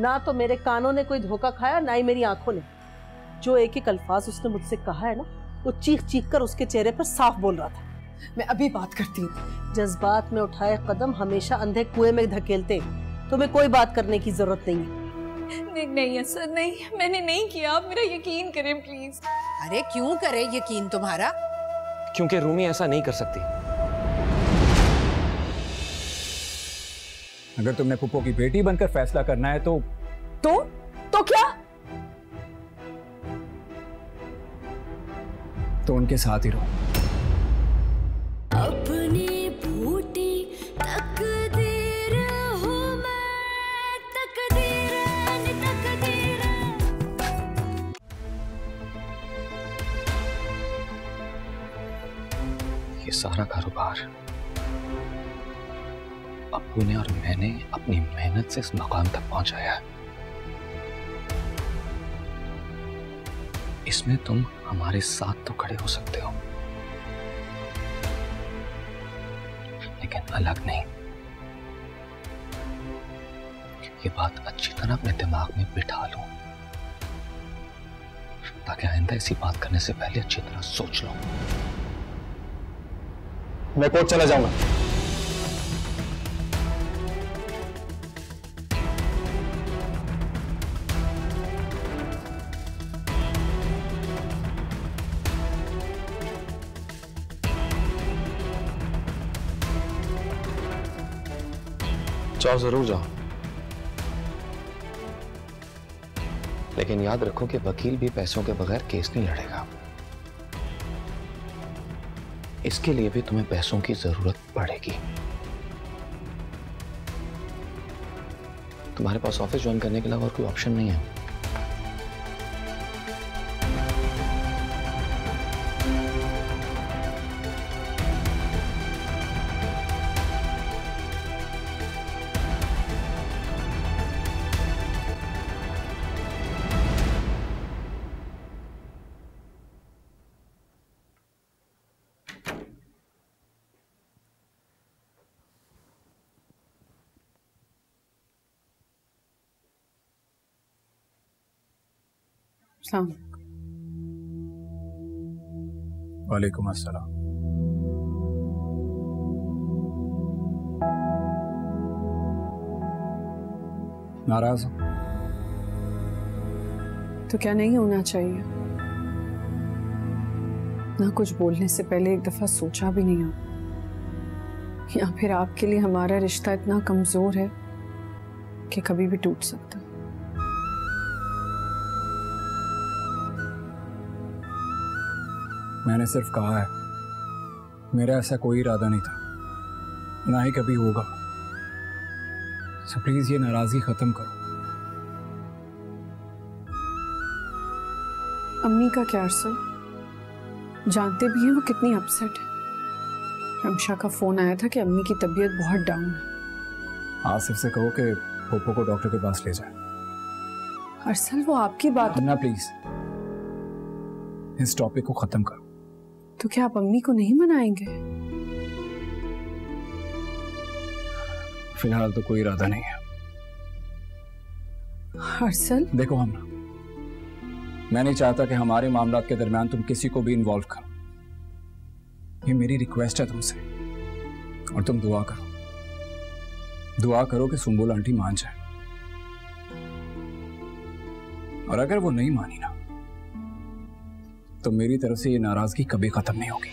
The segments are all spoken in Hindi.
ना तो मेरे कानों ने कोई धोखा खाया, ना ही मेरी आंखों ने। जो एक एक अल्फाज उसने मुझसे कहा है ना, वो चीख चीख कर उसके चेहरे पर साफ बोल रहा था। मैं अभी बात करती हूँ। जज्बात में उठाए कदम हमेशा अंधे कुएं में धकेलते। तुम्हें कोई बात करने की जरूरत नहीं है। नहीं असर, नहीं, मैंने नहीं किया। आप मेरा यकीन करें प्लीज। अरे क्यों करे यकीन तुम्हारा? क्योंकि रूमी ऐसा नहीं कर सकती। अगर तुमने पुप्पो की बेटी बनकर फैसला करना है तो क्या? तो उनके साथ ही रहो। अपनी बूटी तकदीर हूँ मैं, तकदीर तकदीर। ये सारा कारोबार अब्बू ने और मैंने अपनी मेहनत से इस मकाम तक पहुंचाया है। इसमें तुम हमारे साथ तो खड़े हो सकते हो, लेकिन अलग नहीं। ये बात अच्छी तरह अपने दिमाग में बिठा लो, ताकि आइंदा ऐसी बात करने से पहले अच्छी तरह सोच लो। मैं कोर्ट चला जाऊंगा। जाओ, जरूर जाओ, लेकिन याद रखो कि वकील भी पैसों के बगैर केस नहीं लड़ेगा। इसके लिए भी तुम्हें पैसों की जरूरत पड़ेगी। तुम्हारे पास ऑफिस ज्वाइन करने के अलावा और कोई ऑप्शन नहीं है। वालेकुम अस्सलाम। नाराज हो तो क्या नहीं होना चाहिए? ना कुछ बोलने से पहले एक दफा सोचा भी नहीं हो, या फिर आपके लिए हमारा रिश्ता इतना कमजोर है कि कभी भी टूट सकता? मैंने सिर्फ कहा है, मेरा ऐसा कोई इरादा नहीं था, ना ही कभी होगा। सो प्लीज ये नाराजगी खत्म करो। अम्मी का क्या अरसल? जानते भी हैं वो कितनी अपसेट है। रमशा का फोन आया था कि अम्मी की तबीयत बहुत डाउन है। आसिफ से कहो कि पोपो को डॉक्टर के पास ले जाए। अरसल वो आपकी बात ना प्लीज इस टॉपिक को खत्म करो। तो क्या आप अम्मी को नहीं मनाएंगे? फिलहाल तो कोई इरादा नहीं है। अरसल देखो हम, मैं नहीं चाहता कि हमारे मामलात के दरमियान तुम किसी को भी इन्वॉल्व करो। ये मेरी रिक्वेस्ट है तुमसे, और तुम दुआ करो कि सुंबुल आंटी मान जाए। और अगर वो नहीं मानी ना, तो मेरी तरफ से ये नाराजगी कभी खत्म नहीं होगी।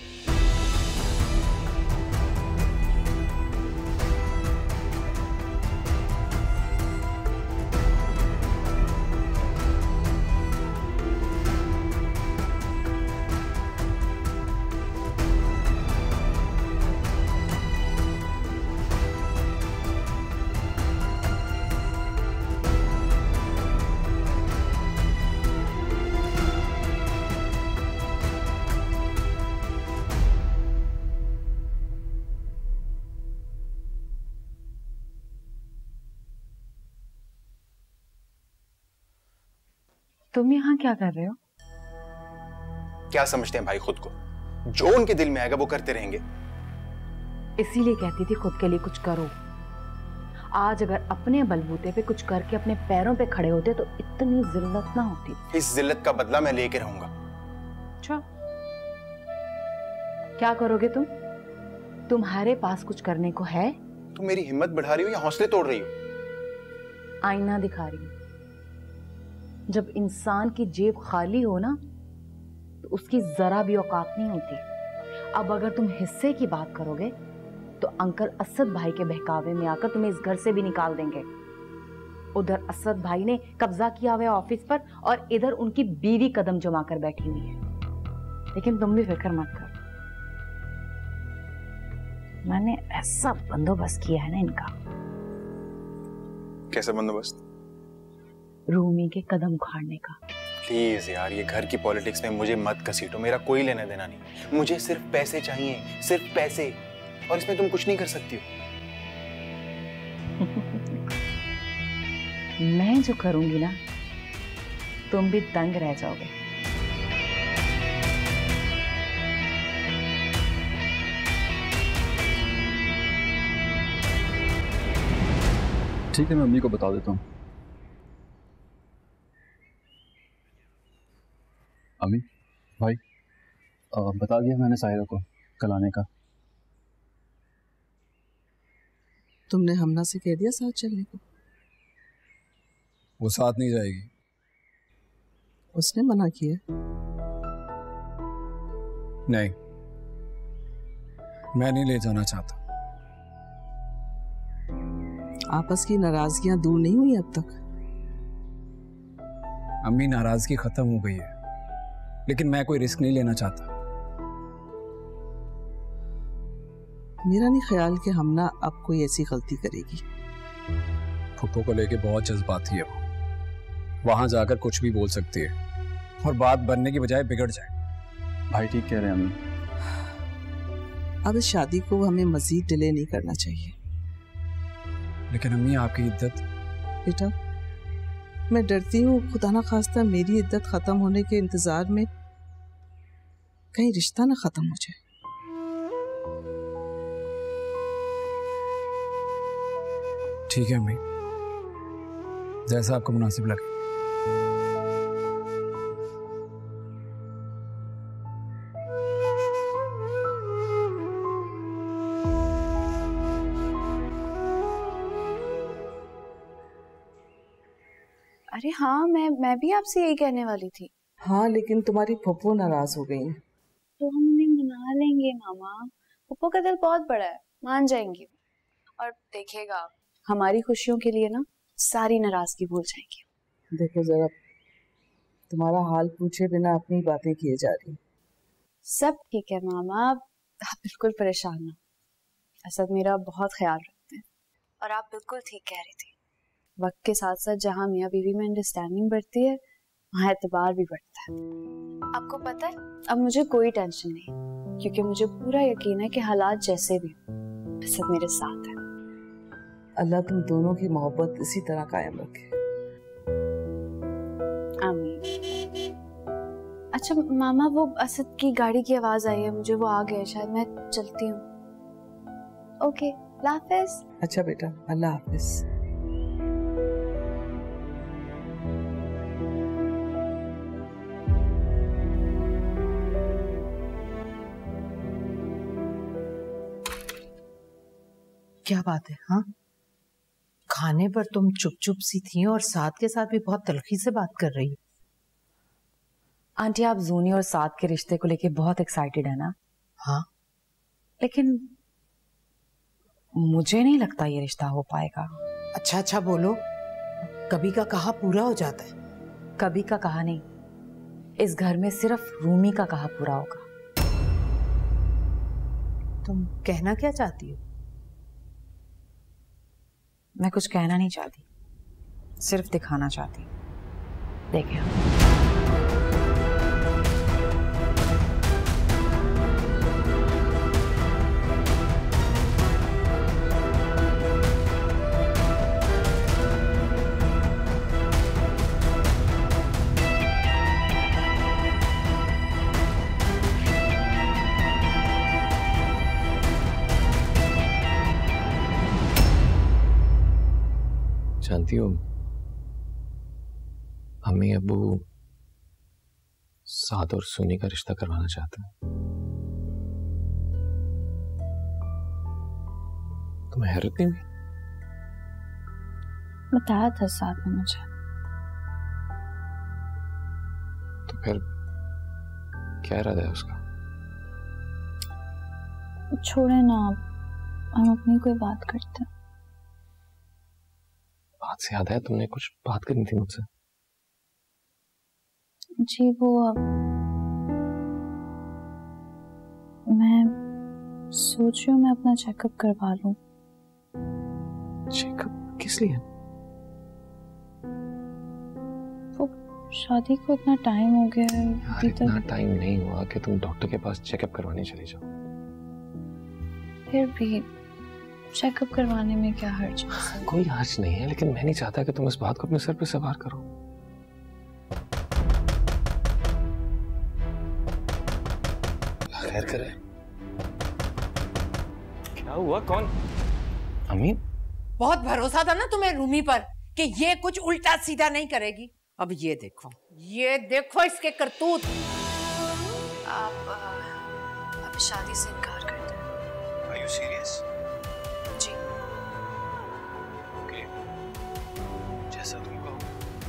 तुम यहाँ क्या कर रहे हो? क्या समझते हैं भाई खुद को? जो उनके दिल में आएगा वो करते रहेंगे। इसीलिए कहती थी खुद के लिए कुछ करो। आज अगर अपने बलबूते पे कुछ करके अपने पैरों पे खड़े होते तो इतनी जिल्लत ना होती। इस जिल्लत का बदला मैं लेके रहूंगा। अच्छा, क्या करोगे तुम? तुम्हारे पास कुछ करने को है? तुम मेरी हिम्मत बढ़ा रही हो या हौसले तोड़ रही हो? आईना दिखा रही हूं। जब इंसान की जेब खाली हो ना तो उसकी जरा भी औकात नहीं होती। अब अगर तुम हिस्से की बात करोगे तो अंकल असद भाई के बहकावे में आकर तुम्हें इस घर से भी निकाल देंगे। उधर असद भाई ने कब्जा किया हुआ है ऑफिस पर और इधर उनकी बीवी कदम जमा कर बैठी हुई है। लेकिन तुम भी फिक्र मत करो, मैंने ऐसा बंदोबस्त किया है ना इनका। कैसा बंदोबस्त? रूमी के कदम उखाड़ने का। प्लीज यार, ये घर की पॉलिटिक्स में मुझे मत घसीटो, मेरा कोई लेना देना नहीं। मुझे सिर्फ पैसे चाहिए, सिर्फ पैसे, और इसमें तुम कुछ नहीं कर सकती हो। मैं जो करूंगी ना तुम भी दंग रह जाओगे। ठीक है, मैं अम्मी को बता देता हूँ। अम्मी भाई, बता दिया मैंने साहिरा को कल आने का। तुमने हमना से कह दिया साथ चलने को? वो साथ नहीं जाएगी। उसने मना किया? नहीं, मैं नहीं ले जाना चाहता। आपस की नाराजगियां दूर नहीं हुई अब तक? अम्मी, नाराजगी खत्म हो गई है, लेकिन मैं कोई रिस्क नहीं लेना चाहता। मेरा नहीं ख्याल कि हमना अब कोई ऐसी गलती करेगी। फुप्पो को लेके बहुत जज्बाती है वो, वहां जाकर कुछ भी बोल सकती है और बात बनने की बजाय बिगड़ जाए। भाई ठीक कह रहे हैं अम्मी। अब इस शादी को हमें मजीद डिले नहीं करना चाहिए। लेकिन अम्मी, आपकी इद्दत। बेटा, मैं डरती हूँ खुदा ना खास्ता मेरी इद्दत खत्म होने के इंतजार में कहीं रिश्ता ना खत्म हो जाए। ठीक है अम्मी, जैसा आपको मुनासिब लगे। अरे हाँ, मैं भी आपसे यही कहने वाली थी। हाँ, लेकिन तुम्हारी फुप्पो नाराज हो गई है। तो हम उन्हें मना लेंगे मामा। पप्पू का दिल बहुत बड़ा है, मान जाएंगी। और देखिएगा आप, हमारी खुशियों के लिए ना सारी नाराजगी भूल जाएंगे। देखो जरा, तुम्हारा हाल पूछे बिना अपनी बातें किए जा रही। सब ठीक है मामा, आप बिल्कुल परेशान ना। असद मेरा बहुत ख्याल रखते हैं और आप बिल्कुल ठीक कह रही थी। वक्त के साथ साथ जहाँ मियाँ बीवी में अंडरस्टैंडिंग बढ़ती है वहाँ एतबार भी बढ़ता है। आपको पता है, अब मुझे कोई टेंशन नहीं, क्योंकि मुझे पूरा यकीन है कि हालात जैसे भी असद मेरे साथ है। अल्लाह तुम दोनों की मोहब्बत इसी तरह कायम रखे। आमीन। अच्छा मामा, वो असद की गाड़ी की आवाज आई है, मुझे वो आ गया, शायद मैं चलती हूँ। ओके, अल्लाह हाफिज। अच्छा बेटा, अल्लाह हाफिज। क्या बात है? हाँ, खाने पर तुम चुप चुप सी थी और साथ के साथ भी बहुत तलखी से बात कर रही हो। आंटी, आप जूनी और साथ के रिश्ते को लेके बहुत एक्साइटेड है ना? हाँ, लेकिन मुझे नहीं लगता ये रिश्ता हो पाएगा। अच्छा बोलो, कभी का कहा पूरा हो जाता है। कभी का कहा नहीं, इस घर में सिर्फ रूमी का कहा पूरा होगा। तुम कहना क्या चाहती हो? मैं कुछ कहना नहीं चाहती, सिर्फ दिखाना चाहती। देखिए, जानती हो, अम्मी अब्बू साद और सुनी का रिश्ता करवाना चाहते हैं। तुम्हें हैरत नहीं हुई? बताया था साथ में मुझे। तो फिर क्या इरादा है उसका? छोड़े ना, हम अपनी कोई बात करते हैं। बात से याद है, तुमने कुछ बात करनी थी मुझसे। जी वो मैं सोच रही हूँ मैं अपना चेकअप करवा लूं। चेकअप किस लिए? वो शादी को इतना टाइम हो गया है, यार इतना टाइम नहीं हुआ कि तुम डॉक्टर के पास चेकअप करवाने चले जाओ। फिर भी चेकअप करवाने में क्या हर्ज है? कोई हर्ज नहीं है, लेकिन मैं नहीं चाहता कि तुम इस बात को अपने सर पे सवार करो। खैर करे। क्या हुआ? कौन? अम्मी? बहुत भरोसा था ना तुम्हें रूमी पर कि ये कुछ उल्टा सीधा नहीं करेगी। अब ये देखो इसके करतूत। आप शादी से इनकार कर दें। Are you serious? Ji. Okay. जैसा तुम कहो,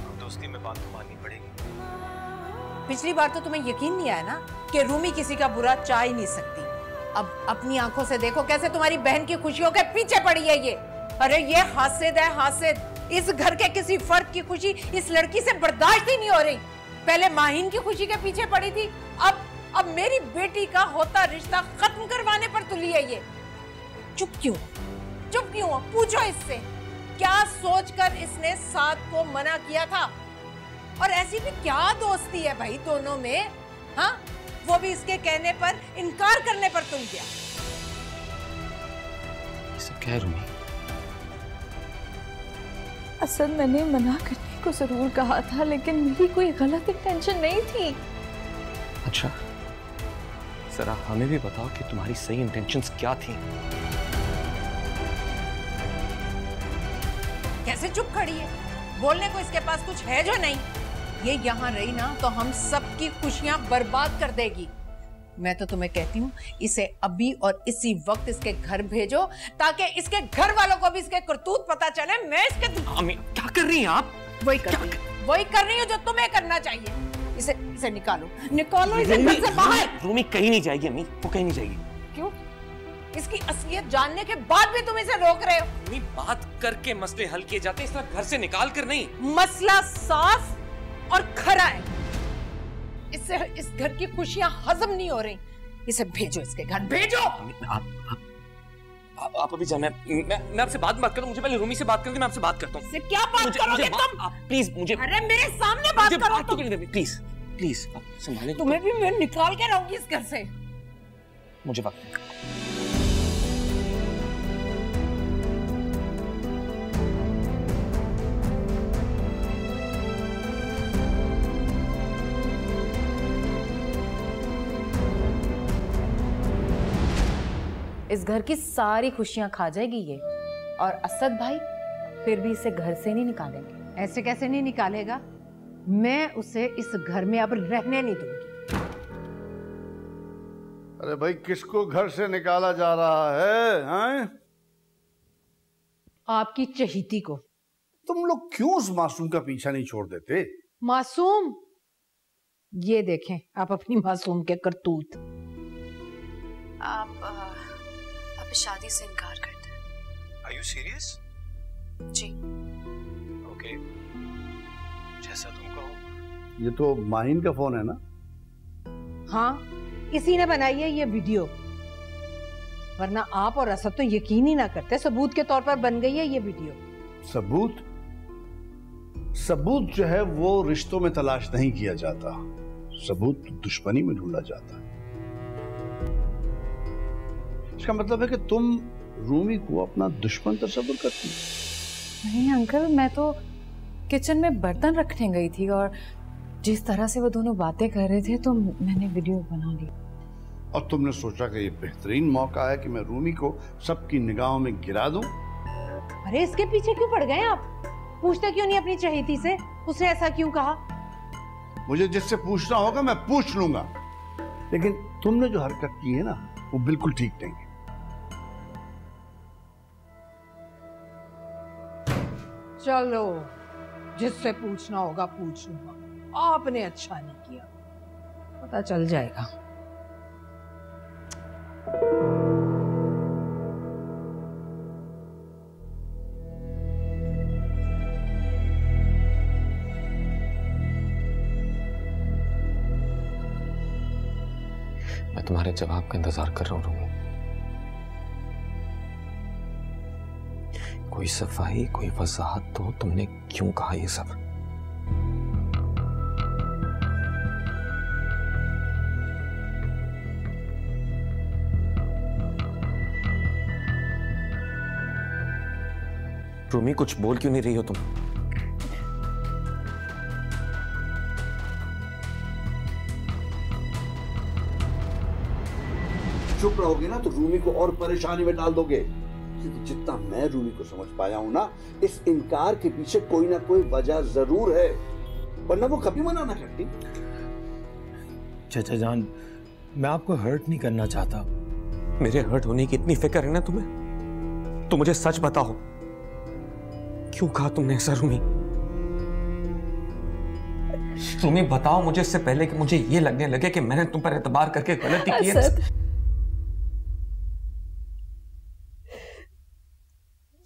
हम दोस्ती में बात तो माननी पड़ेगी। पिछली बार तो तुम्हें यकीन नहीं आया ना कि रूमी किसी का बुरा चाह ही नहीं सकती। अब अपनी आंखों से देखो कैसे तुम्हारी बहन की खुशियों के पीछे पड़ी है ये। अरे ये हासिद है, हासिद। इस घर के किसी फर्द की खुशी इस लड़की से बर्दाश्त ही नहीं हो रही। पहले माहिन की खुशी के पीछे पड़ी थी, अब मेरी बेटी का होता रिश्ता खत्म करवाने पर तुली है ये। चुप क्यों? पूछो इससे, क्या सोचकर इसने साद को मना किया था? और ऐसी भी क्या दोस्ती है भाई दोनों में? हाँ, वो भी इसके कहने पर इनकार करने पर तुल गया। ये सब क्या है रूमी? असद मैंने मना करने को जरूर कहा था, लेकिन मेरी कोई गलत इंटेंशन नहीं थी। अच्छा, जरा हमें भी बताओ कि तुम्हारी सही इंटेंशंस क्या थी? कैसे चुप खड़ी है? बोलने को इसके पास कुछ है जो नहीं? ये यहाँ रही ना तो हम सबकी खुशियां बर्बाद कर देगी। मैं तो तुम्हें कहती हूँ इसे अभी और इसी वक्त इसके घर भेजो ताकि इसके घर वालों को भी इसके करतूत पता चले। मैं इसके क्या कर रही हैं आप? वही कर रही हूँ जो तुम्हें करना चाहिए। इसे निकालो इसे घर से बाहर। रूमी कहीं नहीं जाएगी अम्मी, वो कहीं नहीं जाएगी। क्यों? इसकी असलियत जानने के बाद भी तुम इसे रोक रहे हो। रूमी, बात करके मसले हल किए जाते, इस तरह घर से निकाल कर नहीं। मसला साफ और खरा है। इससे इस घर की खुशियां हजम नहीं हो रही। इसे भेजो, इसके घर भेजो। आप अभी जाए, मैं आपसे बात करूं। मुझे पहले रूमी से बात करके मैं आपसे बात करता हूँ। क्या बात करोगे तुम? प्लीज मुझे, अरे मेरे सामने बात करो तुम। प्लीज आप संभालें। तुम्हें भी मैं निकाल के रहूंगी इस घर से। मुझे बात इस घर की सारी खुशियां खा जाएगी ये, और असद भाई फिर भी इसे घर से नहीं निकालेंगे। ऐसे कैसे नहीं निकालेगा? मैं उसे इस घर में अब रहने नहीं दूंगी। अरे भाई, किसको घर से निकाला जा रहा है? आपकी चहीती को। तुम लोग क्यों उस मासूम का पीछा नहीं छोड़ देते? मासूम? ये देखें आप अपनी मासूम के करतूत। आप शादी से इनकार कर दें। Are you serious? Ji. Okay. जैसा तुम कहो। ये तो माहिन का फोन है ना? हाँ, इसी ने बनाई है ये वीडियो, वरना आप और असद तो यकीन ही ना करते। सबूत के तौर पर बन गई है ये वीडियो। सबूत जो है वो रिश्तों में तलाश नहीं किया जाता, सबूत दुश्मनी में ढूंढा जाता है। इसका मतलब है कि तुम रूमी को अपना दुश्मन तस्वीर करती हो। नहीं अंकल, मैं तो किचन में बर्तन रखने गई थी और जिस तरह से वो दोनों बातें कर रहे थे तो मैंने वीडियो बना ली। और तुमने सोचा कि ये बेहतरीन मौका है कि मैं रूमी को सबकी निगाहों में गिरा दूं। अरे इसके पीछे क्यों पड़ गए आप? पूछते क्यों नहीं अपनी चहेती से, उसने ऐसा क्यों कहा? मुझे जिससे पूछना होगा मैं पूछ लूंगा, लेकिन तुमने जो हरकत की है ना वो बिल्कुल ठीक नहीं है। चलो, जिससे पूछना होगा पूछ लूंगा, आपने अच्छा नहीं किया, पता चल जाएगा। मैं तुम्हारे जवाब का इंतजार कर रहा हूं रूमी। कोई सफाई, कोई वजाहत तो, तुमने क्यों कहा ये सब? रूमी कुछ बोल क्यों नहीं रही हो तुम? चुप रहोगे ना तो रूमी को और परेशानी में डाल दोगे, क्योंकि जितना मैं रूमी को समझ पाया हूं ना, इस इनकार के पीछे कोई ना कोई वजह जरूर है, वरना वो कभी मना ना करती। चाचा जान, मैं आपको हर्ट नहीं करना चाहता। मेरे हर्ट होने की इतनी फिक्र है ना तुम्हें, तो मुझे सच बताओ, क्यों कहा तुमने ऐसा रूमी? रूमी बताओ मुझे, इससे पहले कि मुझे ये लगने लगे कि मैंने तुम पर एतबार करके गलती की है।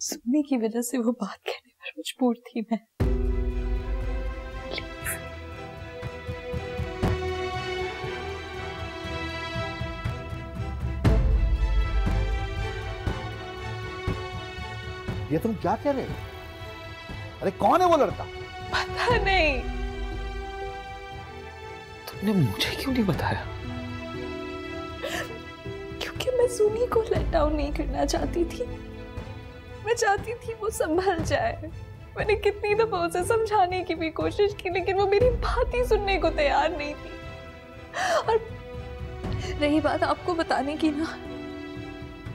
सुनने की वजह से वो बात कहने पर मजबूर थी मैं। ये तुम क्या कह रहे हो? अरे कौन है वो लड़का? पता नहीं। तुमने मुझे क्यों नहीं बताया? क्योंकि मैं सुनी को लेट डाउन नहीं करना चाहती थी। मैं चाहती थी वो संभल जाए। मैंने कितनी दफा उसे समझाने की भी कोशिश की, लेकिन वो मेरी बात ही सुनने को तैयार नहीं थी। और रही बात आपको बताने की ना,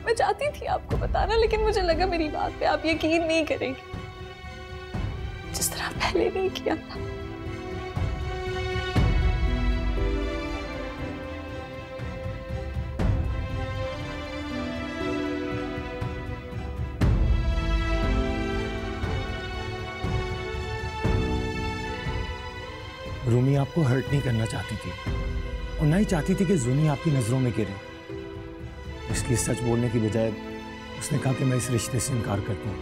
मैं चाहती थी आपको बताना, लेकिन मुझे लगा मेरी बात पे आप यकीन नहीं करेंगे, जिस तरह पहले नहीं किया था। रूमी आपको हर्ट नहीं करना चाहती थी, और ना ही चाहती थी कि जूनी आपकी नजरों में गिरे। इसलिए सच बोलने की बजाय उसने कहा कि मैं इस रिश्ते से इनकार करता हूं।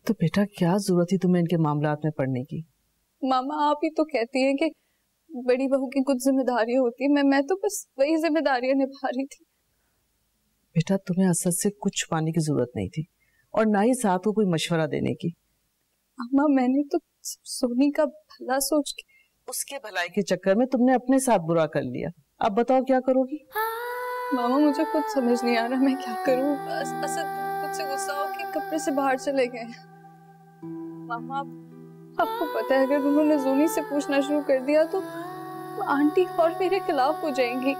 तो बेटा क्या जरूरत थी तुम्हें इनके मामलात में पड़ने की? मामा आप ही तो कहती हैं कि बड़ी बहू की कुछ जिम्मेदारियां होती है, मैं तो बस वही जिम्मेदारियां निभा रही थी। बेटा तुम्हें असद से कुछ छुपाने की जरूरत नहीं थी, और ना ही साथ को कोई मशवरा देने की। मामा मैंने तो सोनी का भला सोच के, उसके भलाई के चक्कर में तुमने अपने साथ बुरा कर लिया। अब बताओ क्या करोगी? मामा मुझे खुद समझ नहीं आ रहा मैं क्या करूं। असद मुझसे गुस्सा हो के कपड़े से बाहर चले गए। मामा आपको पता है अगर उन्होंने जोनी से पूछना शुरू कर दिया तो आंटी और मेरे खिलाफ हो जाएंगी।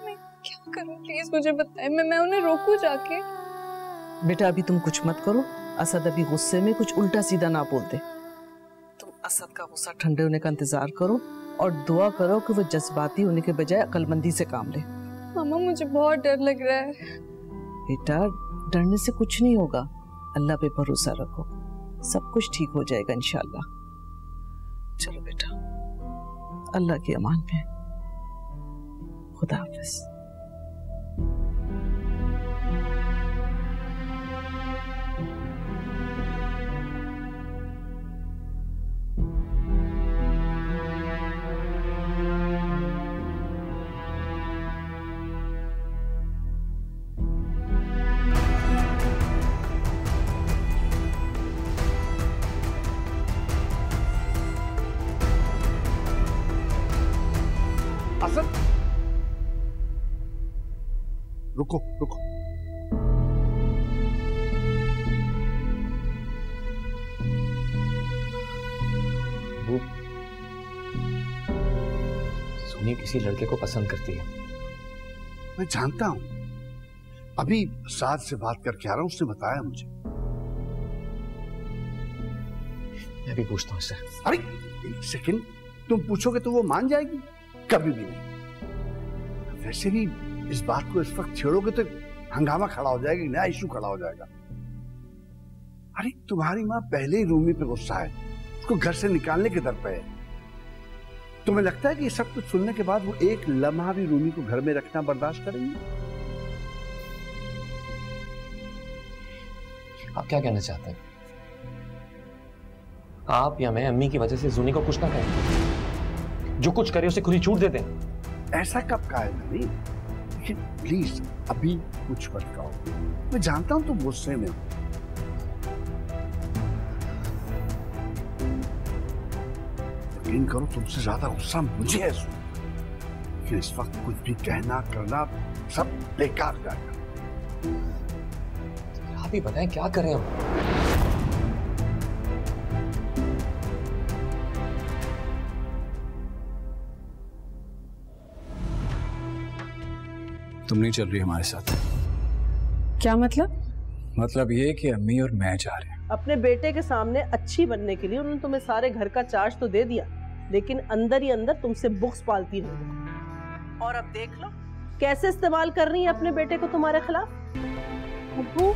मैं क्या करूं, प्लीज मुझे बताएं। मैं उन्हें रोकूं जाके? बेटा अभी तुम कुछ मत करो, असद अभी गुस्से में कुछ उल्टा सीधा ना बोलते। तुम असद का गुस्सा ठंडे होने का इंतजार करो और दुआ करो कि वो जज्बाती होने के बजाय अक्लमंदी से काम ले। मामा मुझे बहुत डर लग रहा है। बेटा डरने से कुछ नहीं होगा, अल्लाह पे भरोसा रखो, सब कुछ ठीक हो जाएगा इंशाल्लाह। चलो बेटा, अल्लाह की अमान में, खुदा हाफिज। रुको रुको, सोनी किसी लड़के को पसंद करती है। मैं जानता हूं, अभी साथ से बात करके आ रहा हूं, उसने बताया मुझे। मैं भी पूछता हूँ उससे। अरे एक सेकंड, तुम पूछोगे तो वो मान जाएगी? कभी भी नहीं। वैसे भी इस बात को इस वक्त छेड़ोगे तो हंगामा खड़ा हो जाएगा, नया इशू खड़ा हो जाएगा। अरे तुम्हारी माँ पहले ही रूमी पे गुस्सा है, उसको घर से निकालने के दर पे है। तुम्हें लगता है कि ये सब कुछ सुनने के बाद वो एक लम्हा भी रूमी को घर में रखना बर्दाश्त करेंगे? आप क्या कहना चाहते हैं? आप या मैं अम्मी की वजह से जूनी को कुछ ना कहें, जो कुछ करे उसे खुली छूट देते हैं। ऐसा कब कहा है मैंने? लेकिन प्लीज अभी कुछ मत कहो। मैं जानता हूं तुम गुस्से में हो, यकीन करो तुमसे ज्यादा गुस्सा मुझे है कि इस वक्त कुछ भी कहना करना सब बेकार जाएगा। आप ही बताएं क्या करें हम? तुम नहीं चल रही हमारे साथ। क्या मतलब? मतलब ये कि अम्मी और मैं जा रहे हैं। अपने बेटे के सामने अच्छी बनने के लिए उन्होंने तुम्हें सारे घर का चार्ज तो दे दिया, लेकिन अंदर ही अंदर तुमसे बुक्स पालती रही। और अब देख लो कैसे इस्तेमाल कर रही है अपने बेटे को तुम्हारे खिलाफ। अब्बू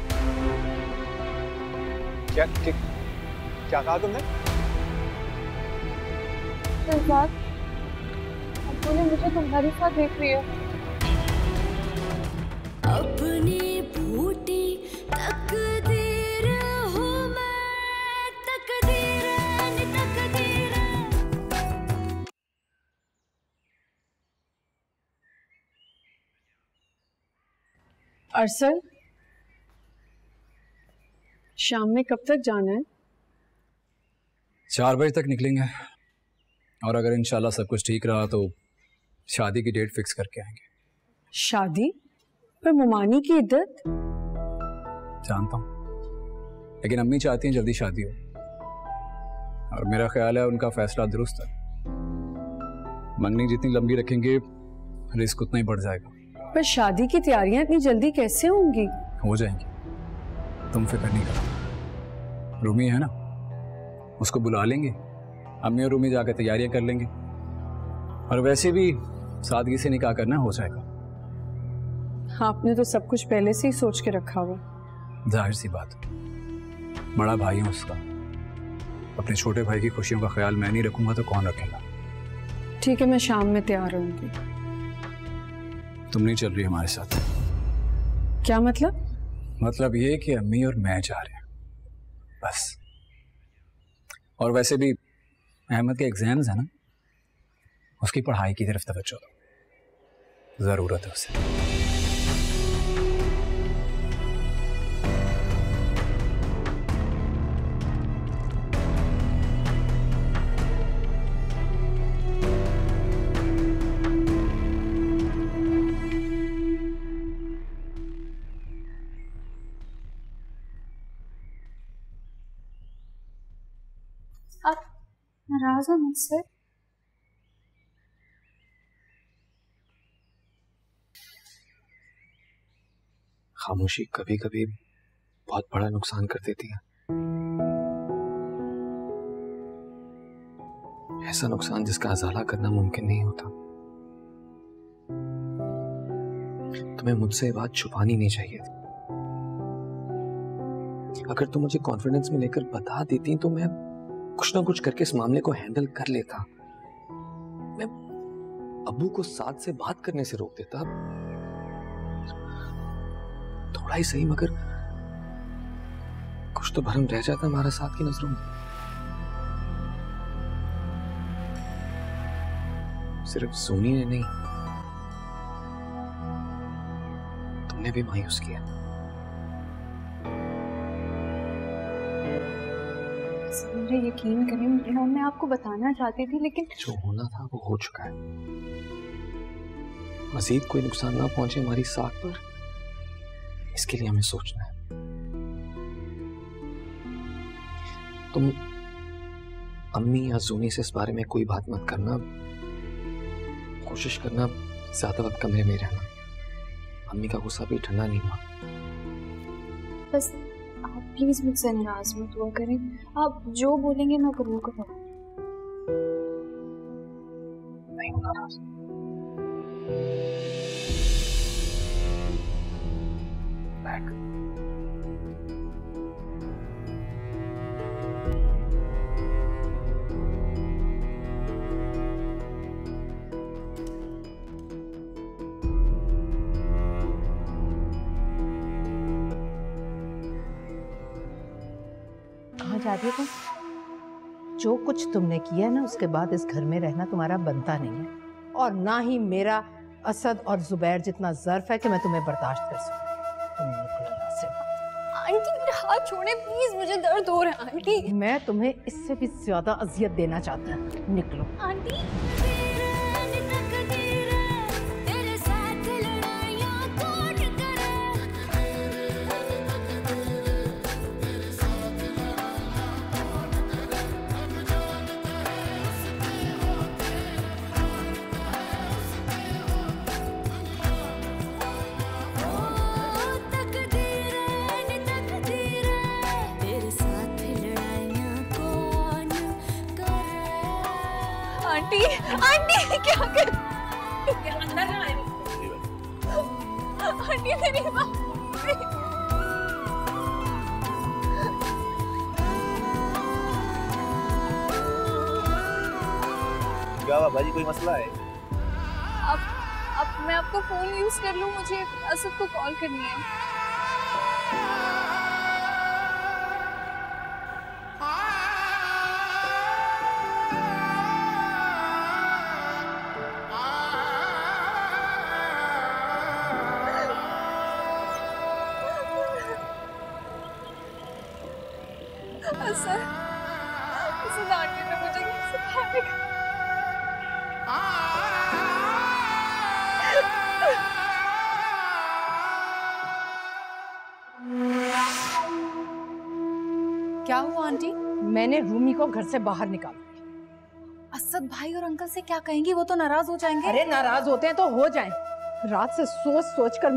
क्या कहा तुमने? अब्बू ने मुझे तुम्हारे साथ देख लिया। अपनी बूटी तकदीर हूँ मैं, तकदीर तकदीर। अरसल, शाम में कब तक जाना है? 4 बजे तक निकलेंगे, और अगर इंशाल्लाह सब कुछ ठीक रहा तो शादी की डेट फिक्स करके आएंगे। शादी? पर मुमानी की इद्दत? जानता हूँ, लेकिन अम्मी चाहती हैं जल्दी शादी हो, और मेरा ख्याल है उनका फैसला दुरुस्त है। मंगनी जितनी लंबी रखेंगे रिस्क उतना ही बढ़ जाएगा। पर शादी की तैयारियां इतनी जल्दी कैसे होंगी? हो जाएंगी, तुम फिक्र नहीं करो। रूमी है ना, उसको बुला लेंगे, अम्मी और रूमी जाकर तैयारियां कर लेंगे, और वैसे भी सादगी से निकाह करना हो जाएगा। आपने तो सब कुछ पहले से ही सोच के रखा हुआ। जाहिर सी बात, बड़ा भाई हूं उसका। अपने छोटे भाई की खुशियों का ख्याल मैं नहीं रखूंगा तो कौन रखेगा? ठीक है, मैं शाम में तैयार रहूंगी। तुम नहीं चल रही हमारे साथ। क्या मतलब? मतलब ये कि अम्मी और मैं जा रहे हैं, बस। और वैसे भी अहमद के एग्जाम्स है ना, उसकी पढ़ाई की तरफ तवज्जो दो, जरूरत है उसे। आप नाराज हो मुझसे? खामोशी कभी कभी बहुत बड़ा नुकसान कर देती है। ऐसा नुकसान जिसका अजाला करना मुमकिन नहीं होता। तुम्हें मुझसे ये बात छुपानी नहीं चाहिए थी। अगर तुम मुझे कॉन्फिडेंस में लेकर बता देती तो मैं कुछ ना कुछ करके इस मामले को हैंडल कर लेता। मैं अब्बू को साथ से बात करने से रोक देता, थोड़ा ही सही, मगर कुछ तो भरम रह जाता हमारा साथ की नजरों में। सिर्फ सोनी ने नहीं, तुमने भी मायूस किया। मुझे यकीन करें, मैं आपको बताना चाहती थी, लेकिन जो होना था वो हो चुका है। मजीद कोई नुकसान ना पहुंचे हमारी साख पर, इसके लिए हमें सोचना है। तुम अम्मी या जूनी से इस बारे में कोई बात मत करना, कोशिश करना ज्यादा वक्त कमरे में रहना। अम्मी का गुस्सा भी ठंडा नहीं हुआ। बस आप प्लीज मुझसे नाराज मत हुआ करें। आप जो बोलेंगे मैं जरूर करूँगा। नहीं हूँ नाराज। बैठ। कहाँ जा रही हो तुम? जो कुछ तुमने किया है ना, उसके बाद इस घर में रहना तुम्हारा बनता नहीं है, और ना ही मेरा असद और जुबैर जितना ज़र्फ है कि मैं तुम्हें बर्दाश्त कर सकूं। तुम निकलो यहाँ से। आंटी मेरा हाथ छोड़े प्लीज, मुझे दर्द हो रहा है आंटी। मैं तुम्हें इससे भी ज्यादा अजियत देना चाहता हूँ। निकलो। आंटी आंटी क्या कर अंदर ना आए। आंटी मेरी बात क्या हुआ भाजी, कोई मसला है? अब मैं आपको फोन यूज कर लूं, मुझे असद को कॉल करनी है। असद आंटी ने मुझे सिखाया। क्या हुआ आंटी? मैंने रूमी को घर से बाहर निकाल दिया। असद भाई और अंकल से क्या कहेंगी? वो तो नाराज हो जाएंगे। अरे नाराज होते हैं तो हो जाएं। रात से सोच सोच कर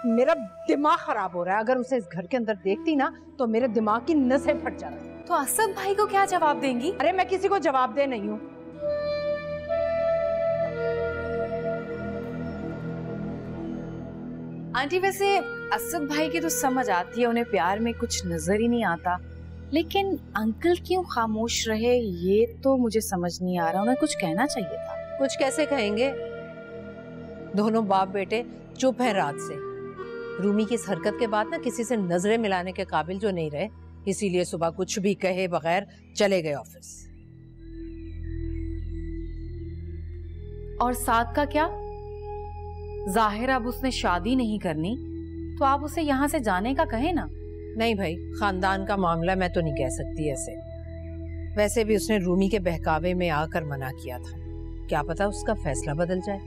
मेरा दिमाग खराब हो रहा है। अगर उसे इस घर के अंदर देखती ना तो मेरे दिमाग की नसें फट जाती। तो असद भाई को क्या जवाब देंगी? अरे मैं किसी को जवाब दे नहीं हूँ। आंटी वैसे असद भाई की तो समझ आती है, उन्हें प्यार में कुछ नजर ही नहीं आता, लेकिन अंकल क्यों खामोश रहे ये तो मुझे समझ नहीं आ रहा। उन्हें कुछ कहना चाहिए था। कुछ कैसे कहेंगे? दोनों बाप बेटे चुप है रात से। रूमी की इस हरकत के बाद ना किसी से नजरें मिलाने के काबिल जो नहीं रहे, इसीलिए सुबह कुछ भी कहे बगैर चले गए ऑफिस। और साथ का क्या? जाहिर अब उसने शादी नहीं करनी, तो आप उसे यहाँ से जाने का कहे ना। नहीं भाई, खानदान का मामला मैं तो नहीं कह सकती ऐसे। वैसे भी उसने रूमी के बहकावे में आकर मना किया था, क्या पता उसका फैसला बदल जाए।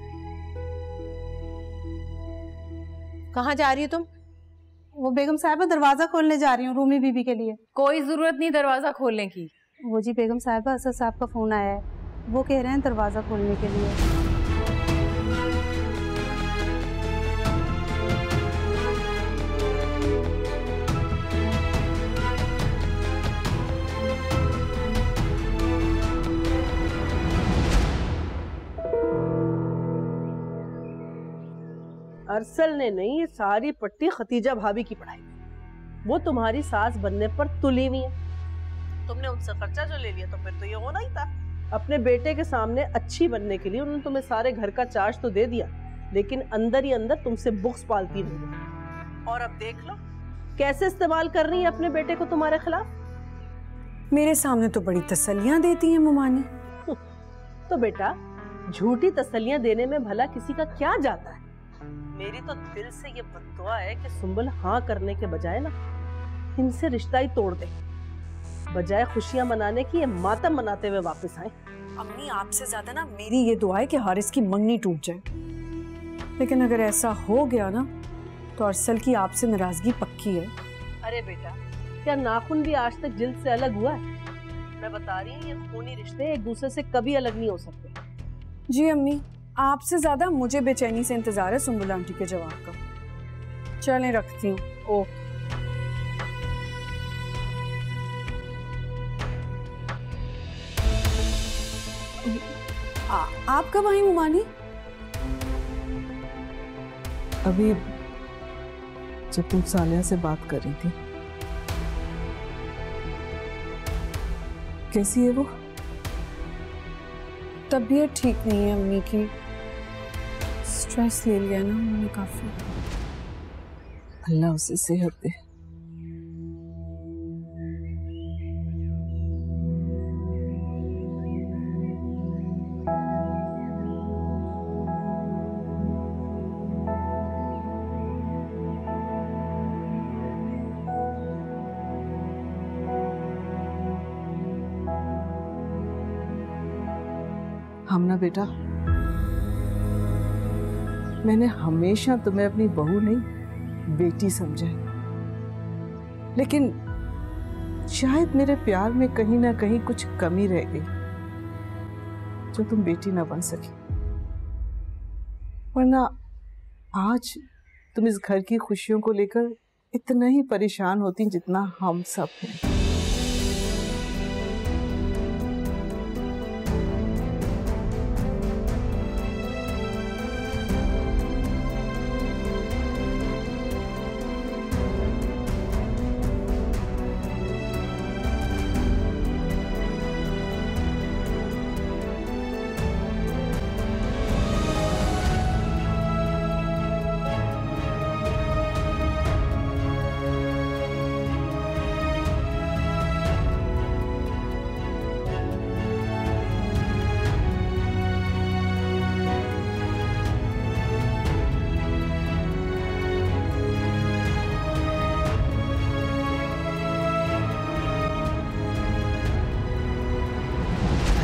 कहाँ जा रही हो तुम? वो बेगम साहिबा दरवाजा खोलने जा रही हूँ रूमी बीबी के लिए। कोई जरूरत नहीं दरवाजा खोलने की। वो जी बेगम साहिबा, असद साहब का फोन आया है, वो कह रहे हैं दरवाजा खोलने के लिए। अरसल ने नहीं, ये सारी पट्टी खतीजा भाभी की पढ़ाई। वो तुम्हारी सास बनने पर तुली हुई है। तुमने उनसे खर्चा जो ले लिया तो फिर तो ये होना ही था। अपने बेटे के सामने अच्छी बनने के लिए उन्होंने तुम्हें सारे घर का चार्ज तो दे दिया, लेकिन अंदर ही अंदर तुमसे बुक्स पालती रही। और अब देख लो कैसे इस्तेमाल कर रही है अपने बेटे को तुम्हारे खिलाफ। मेरे सामने तो बड़ी तसल्लियां देती हैं मुमानी। तो बेटा, झूठी तसल्लियां देने में भला किसी का क्या जाता है। मेरी तो दिल से ये बद्दुआ है कि सुंबुल हाँ करने के बजाय ना इनसे रिश्ता ही तोड़ दे। बजाय खुशियां मनाने की ये मातम मनाते हुए वापस आए। अम्मी, आपसे ज्यादा ना मेरी ये दुआ है कि हारिस की मंगनी टूट जाए, लेकिन अगर ऐसा हो गया ना तो अरसल की आपसे नाराजगी पक्की है। अरे बेटा, क्या नाखून भी आज तक जिल्द से अलग हुआ है? मैं बता रही हूँ, ये खूनी रिश्ते एक दूसरे से कभी अलग नहीं हो सकते। जी अम्मी, आपसे ज्यादा मुझे बेचैनी से इंतजार है सुंबुल आंटी के जवाब का। चलें, रखती हूँ। ओ आप कब आई मुमानी? अभी जब तुम सालिया से बात कर रही थी। कैसी है वो? तबीयत ठीक नहीं है अम्मी की, स्ट्रेस ले लिया ना उन्होंने काफी। अल्लाह उसे सेहत दे। हमना बेटा, मैंने हमेशा तुम्हें अपनी बहू नहीं बेटी समझा है, लेकिन शायद मेरे प्यार में कहीं ना कहीं कुछ कमी रह गई जो तुम बेटी ना बन सकी। वरना आज तुम इस घर की खुशियों को लेकर इतना ही परेशान होती जितना हम सब हैं।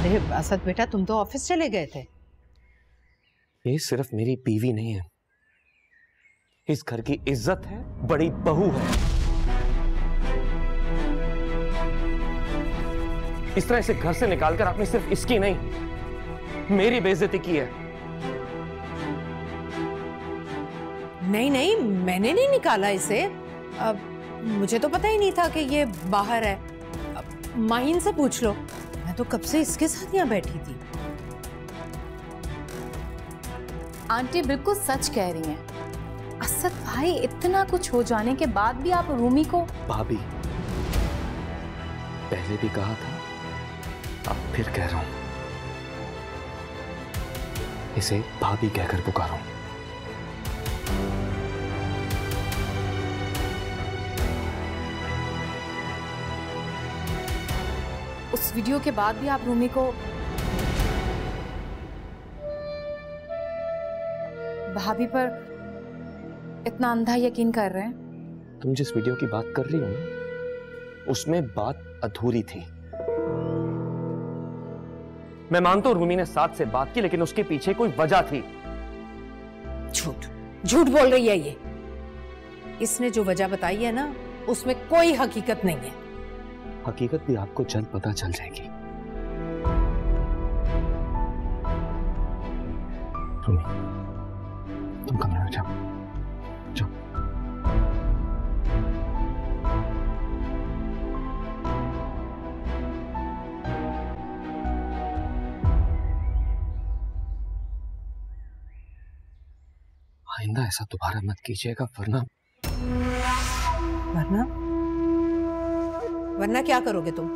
अरे असद बेटा, तुम तो ऑफिस चले गए थे। ये सिर्फ मेरी बीवी नहीं है, इस घर की इज्जत है, बड़ी बहू है। इस तरह इसे घर से निकालकर आपने सिर्फ इसकी नहीं, मेरी बेइज्जती की है। नहीं नहीं, मैंने नहीं निकाला इसे। मुझे तो पता ही नहीं था कि ये बाहर है। माहीन से पूछ लो, मैं तो कब से इसके साथ यहाँ बैठी थी। आंटी बिल्कुल सच कह रही हैं। असद भाई, इतना कुछ हो जाने के बाद भी आप रूमी को भाभी, पहले भी कहा था, अब फिर कह रहा हूं, इसे भाभी कहकर पुकारो। उस वीडियो के बाद भी आप रूमी को भाभी पर इतना अंधा यकीन कर रहे हैं? तुम जिस वीडियो की बात कर रही हो ना, उसमें बात अधूरी थी। मैं मानता हूं रूमी ने साथ से बात की, लेकिन उसके पीछे कोई वजह थी। झूठ झूठ बोल रही है ये। इसने जो वजह बताई है ना, उसमें कोई हकीकत नहीं है। हकीकत भी आपको जल्द पता चल जाएगी। तुम कमरे में जाओ, जाओ। आइंदा ऐसा दोबारा मत कीजिएगा, वरना वरना वरना क्या करोगे तुम?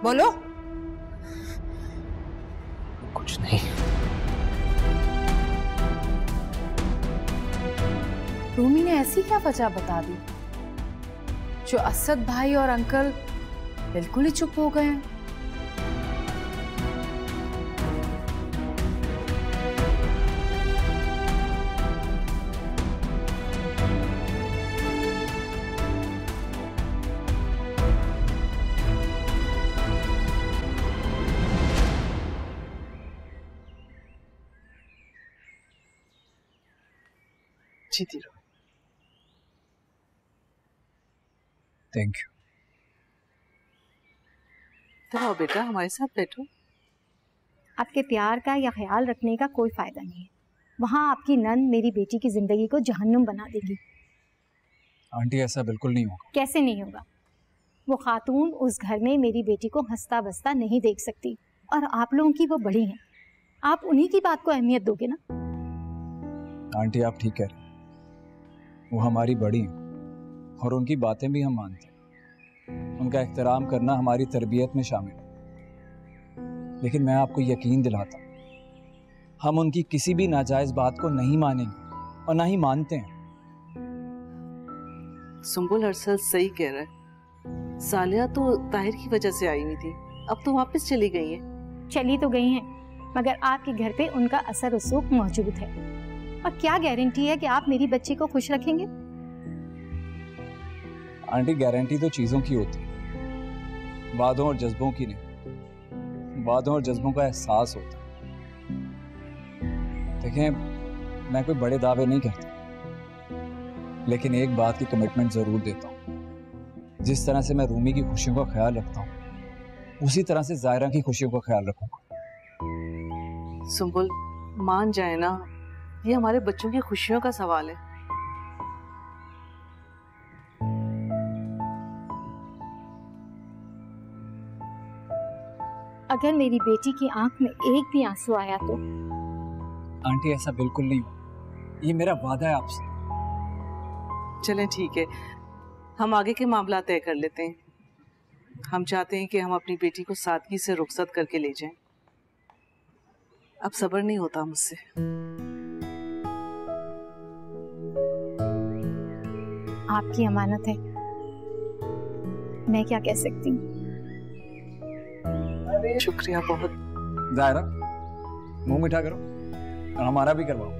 बोलो। कुछ नहीं। रूमी ने ऐसी क्या वजह बता दी जो असद भाई और अंकल बिल्कुल ही चुप हो गए हैं? जीती रहो। Thank you. तो आओ बेटा, हमारे साथ बैठो। आपके प्यार का या ख्याल रखने का कोई फायदा नहीं है। वहां आपकी नंद मेरी बेटी की जिंदगी को जहन्नुम बना देगी। आंटी ऐसा बिल्कुल नहीं होगा। कैसे नहीं होगा? वो खातून उस घर में मेरी बेटी को हंसता बसता नहीं देख सकती, और आप लोगों की वो बड़ी हैं, आप उन्हीं की बात को अहमियत दोगे ना? आंटी आप ठीक कह रहे हैं, वो हमारी बड़ी हैं और उनकी बातें भी हम मानते हैं, उनका एहतराम करना हमारी तरबियत में शामिल है। लेकिन मैं आपको यकीन दिलाता हूँ, हम उनकी किसी भी नाजायज बात को नहीं मानेंगे और ना ही मानते हैं। सुंबुल अरसल सही कह रहा है, सालिया तो ताहिर की वजह से आई हुई थी, अब तो वापस चली गई है। चली तो गई हैं, मगर आपके घर पे उनका असर रसूख मौजूद है, और क्या गारंटी है कि आप मेरी बच्ची को खुश रखेंगे? आंटी गारंटी तो चीजों की होती है, वादों और जज्बों की नहीं। वादों और जज्बों का एहसास होता है। देखें, मैं कोई बड़े दावे नहीं करता, लेकिन एक बात की कमिटमेंट जरूर देता हूँ, जिस तरह से मैं रूमी की खुशियों का ख्याल रखता हूँ, उसी तरह से जायरा की खुशियों का ख्याल रखूंगा। सुंबुल मान जाए ना, ये हमारे बच्चों की खुशियों का सवाल है। अगर मेरी बेटी की आंख में एक भी आंसू आया तो? आंटी ऐसा बिल्कुल नहीं, ये मेरा वादा है आपसे। चलें ठीक है, हम आगे के मामला तय कर लेते हैं। हम चाहते हैं कि हम अपनी बेटी को सादगी से रुखसत करके ले जाएं। अब सब्र नहीं होता मुझसे। आपकी अमानत है, मैं क्या कह सकती हूँ। शुक्रिया बहुत। जायरा, मुंह मीठा करो और हमारा भी करवाओ।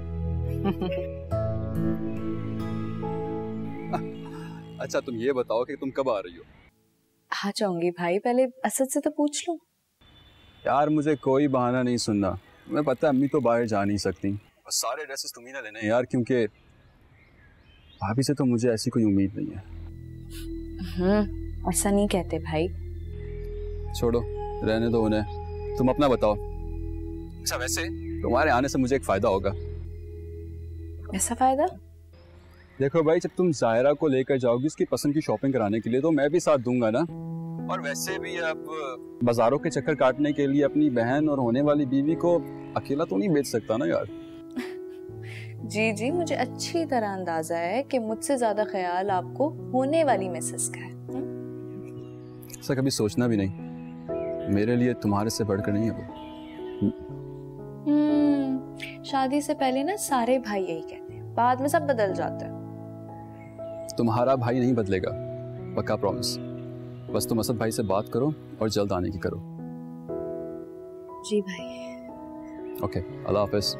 अच्छा तुम ये बताओ कि तुम कब आ रही हो? आ जाऊंगी भाई, पहले असद से तो पूछ लूं। यार मुझे कोई बहाना नहीं सुनना, मैं पता है अम्मी तो बाहर जा नहीं सकती, और सारे ड्रेसेस तुम ही ना लेने यार, क्योंकि भाभी से तो मुझे ऐसी कोई उम्मीद नहीं है। ऐसा नहीं कहते भाई। छोड़ो, रहने दो उन्हें, तुम अपना बताओ। अच्छा वैसे तुम्हारे आने से मुझे एक फायदा होगा। ऐसा फायदा? देखो भाई, जब तुम जायरा को लेकर जाओगी उसकी पसंद की शॉपिंग कराने के लिए, तो मैं भी साथ दूंगा ना। और वैसे भी अब बाजारों के चक्कर काटने के लिए अपनी बहन और होने वाली बीवी को अकेला तो नहीं भेज सकता ना यार। जी जी, मुझे अच्छी तरह अंदाजा है कि मुझसे ज्यादा ख्याल आपको होने वाली मिसेस का है। ऐसा कभी सोचना भी नहीं, मेरे लिए तुम्हारे से बढ़कर नहीं है वो। शादी से पहले ना सारे भाई यही कहते हैं, बाद में सब बदल जाते हैं। तुम्हारा भाई नहीं बदलेगा, पक्का प्रॉमिस। बस तुम असद भाई से बात करो और जल्द आने की करो। जी भाई। ओके, अल्लाह हाफिज।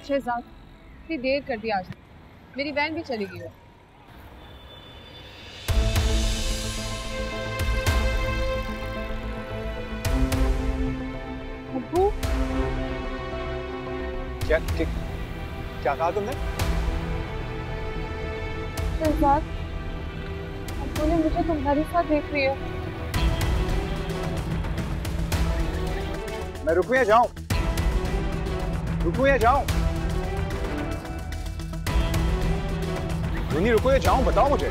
शहजाद, इतनी देर कर दी आज, मेरी वैन भी चली गई है। अब्बू, क्या कहा तुमने? शहजाद, अब्बू ने मुझे तुम्हारे साथ देख लिया। मैं रुकूं या जाऊं? रुकूं या जाऊं? रुनी रुको या जाऊं, बताओ मुझे।